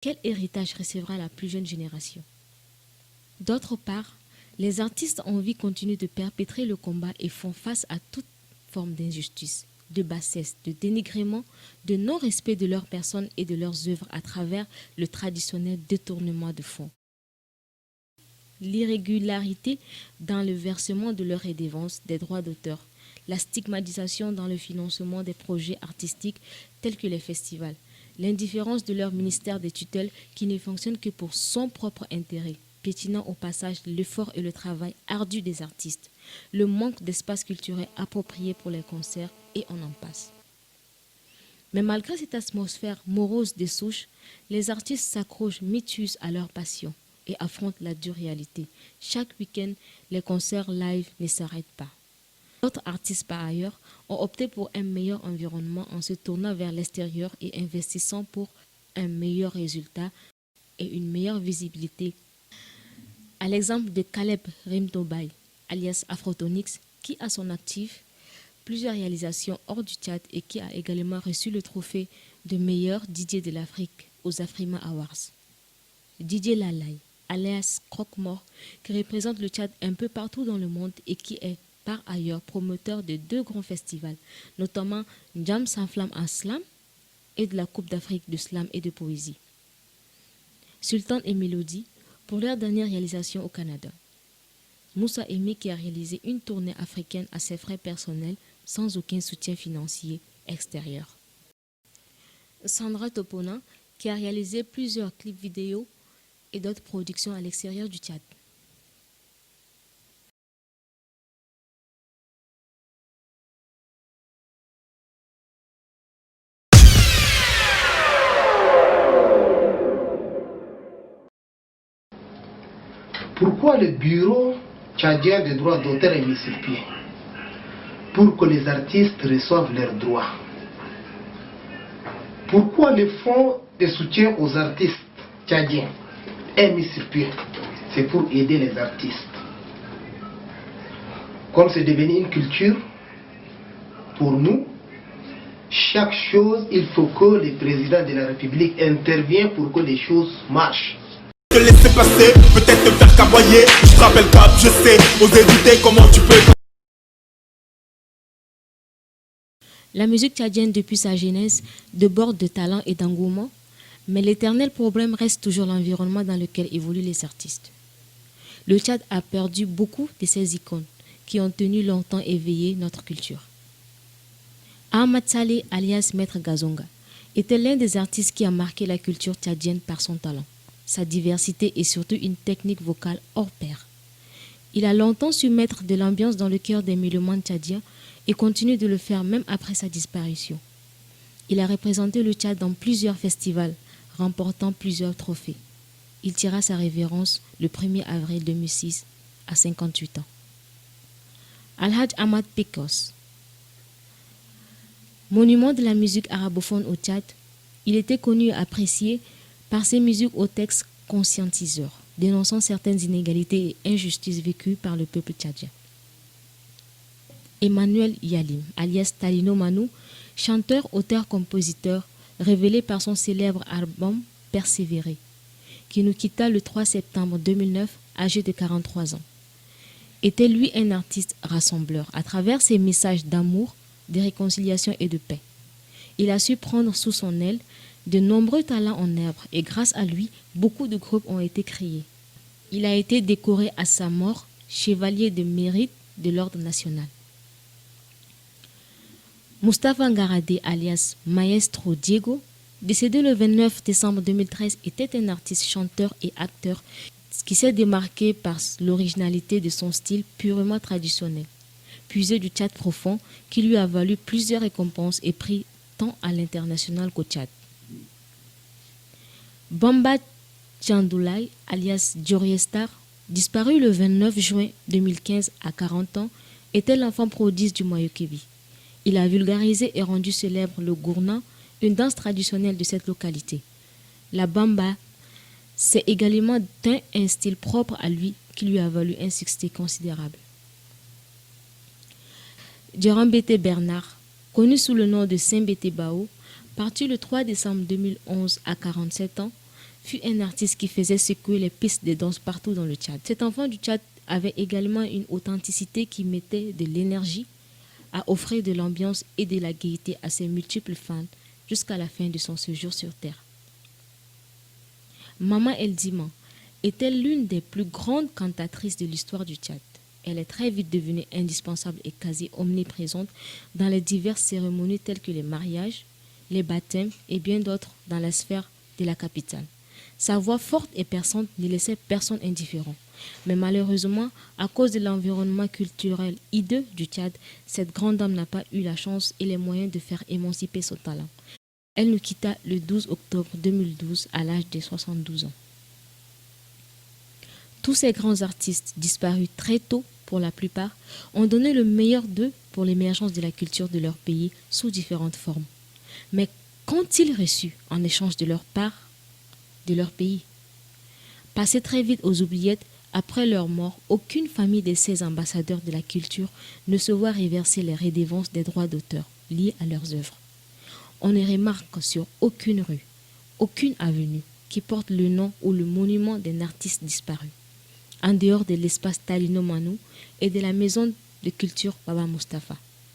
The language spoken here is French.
Quel héritage recevra la plus jeune génération? D'autre part, les artistes en vie continuent de perpétrer le combat et font face à toute forme d'injustice, de bassesse, de dénigrement, de non-respect de leur personne et de leurs œuvres à travers le traditionnel détournement de fonds. L'irrégularité dans le versement de leurs redevances des droits d'auteur, la stigmatisation dans le financement des projets artistiques tels que les festivals, l'indifférence de leur ministère des tutelles qui ne fonctionne que pour son propre intérêt, piétinant au passage l'effort et le travail ardu des artistes, le manque d'espace culturel approprié pour les concerts et on en passe. Mais malgré cette atmosphère morose des souches, les artistes s'accrochent métus à leur passion et affrontent la dure réalité. Chaque week-end, les concerts live ne s'arrêtent pas. D'autres artistes, par ailleurs, ont opté pour un meilleur environnement en se tournant vers l'extérieur et investissant pour un meilleur résultat et une meilleure visibilité. À l'exemple de Caleb Rimtobaï, alias Afrotonix, qui a son actif plusieurs réalisations hors du Tchad et qui a également reçu le trophée de meilleur DJ de l'Afrique aux Afrima Awards. Didier Lalai, alias Croque-Mort, qui représente le Tchad un peu partout dans le monde et qui est par ailleurs promoteur de 2 grands festivals, notamment Jam sans flamme en slam et de la Coupe d'Afrique de slam et de poésie. Sultan et Mélodie, pour leur dernière réalisation au Canada. Moussa Emi qui a réalisé une tournée africaine à ses frais personnels sans aucun soutien financier extérieur. Sandra Topona qui a réalisé plusieurs clips vidéo et d'autres productions à l'extérieur du Tchad. Pourquoi le bureau tchadien des droits d'auteur est mis sur pied? Pour que les artistes reçoivent leurs droits. Pourquoi le fonds de soutien aux artistes tchadiens est mis sur pied? C'est pour aider les artistes. Comme c'est devenu une culture, pour nous, chaque chose, il faut que le président de la République intervienne pour que les choses marchent. Te laisser passer, peut-être te faire caboyer. Je te rappelle pas, je sais, oser douter comment tu peux. La musique tchadienne depuis sa genèse déborde de talent et d'engouement, mais l'éternel problème reste toujours l'environnement dans lequel évoluent les artistes. Le Tchad a perdu beaucoup de ses icônes qui ont tenu longtemps éveillé notre culture. Ahmad Saleh, alias Maître Gazonga, était l'un des artistes qui a marqué la culture tchadienne par son talent, sa diversité et surtout une technique vocale hors pair. Il a longtemps su mettre de l'ambiance dans le cœur des mélomanes tchadiens et continue de le faire même après sa disparition. Il a représenté le Tchad dans plusieurs festivals, remportant plusieurs trophées. Il tira sa révérence le 1er avril 2006 à 58 ans. Alhaj Ahmad Pekos. Monument de la musique arabophone au Tchad, il était connu et apprécié par ses musiques aux textes conscientiseurs, dénonçant certaines inégalités et injustices vécues par le peuple tchadien. Emmanuel Yalim, alias Talino Manou, chanteur, auteur, compositeur, révélé par son célèbre album Persévérer, qui nous quitta le 3 septembre 2009, âgé de 43 ans. Était lui un artiste rassembleur à travers ses messages d'amour, de réconciliation et de paix. Il a su prendre sous son aile de nombreux talents en herbe et grâce à lui, beaucoup de groupes ont été créés. Il a été décoré à sa mort, chevalier de mérite de l'ordre national. Mustapha Ngaradé, alias Maestro Diego, décédé le 29 décembre 2013, était un artiste, chanteur et acteur qui s'est démarqué par l'originalité de son style purement traditionnel, puisé du Tchad profond, qui lui a valu plusieurs récompenses et prix tant à l'international qu'au Tchad. Bamba Tchandoulaye, alias Djoriestar, disparu le 29 juin 2015 à 40 ans, était l'enfant prodige du Moyokebi. Il a vulgarisé et rendu célèbre le gourna, une danse traditionnelle de cette localité. La bamba, c'est également un style propre à lui qui lui a valu un succès considérable. Djerambete Bernard, connu sous le nom de Saint Bété Bao, parti le 3 décembre 2011 à 47 ans, fut un artiste qui faisait secouer les pistes de danse partout dans le Tchad. Cet enfant du Tchad avait également une authenticité qui mettait de l'énergie à offrir de l'ambiance et de la gaieté à ses multiples fans jusqu'à la fin de son séjour sur Terre. Mama El Diman était l'une des plus grandes cantatrices de l'histoire du Tchad. Elle est très vite devenue indispensable et quasi omniprésente dans les diverses cérémonies telles que les mariages, les baptêmes et bien d'autres dans la sphère de la capitale. Sa voix forte et perçante ne laissait personne indifférent. Mais malheureusement, à cause de l'environnement culturel hideux du Tchad, cette grande dame n'a pas eu la chance et les moyens de faire émanciper son talent. Elle nous quitta le 12 octobre 2012 à l'âge de 72 ans. Tous ces grands artistes, disparus très tôt pour la plupart, ont donné le meilleur d'eux pour l'émergence de la culture de leur pays sous différentes formes. Mais qu'ont-ils reçu en échange de leur part de leur pays? Passés très vite aux oubliettes, après leur mort, aucune famille de ces ambassadeurs de la culture ne se voit reverser les redevances des droits d'auteur liés à leurs œuvres. On ne remarque sur aucune rue, aucune avenue qui porte le nom ou le monument d'un artiste disparu, en dehors de l'espace Talino Manou et de la maison de culture Baba Mustapha.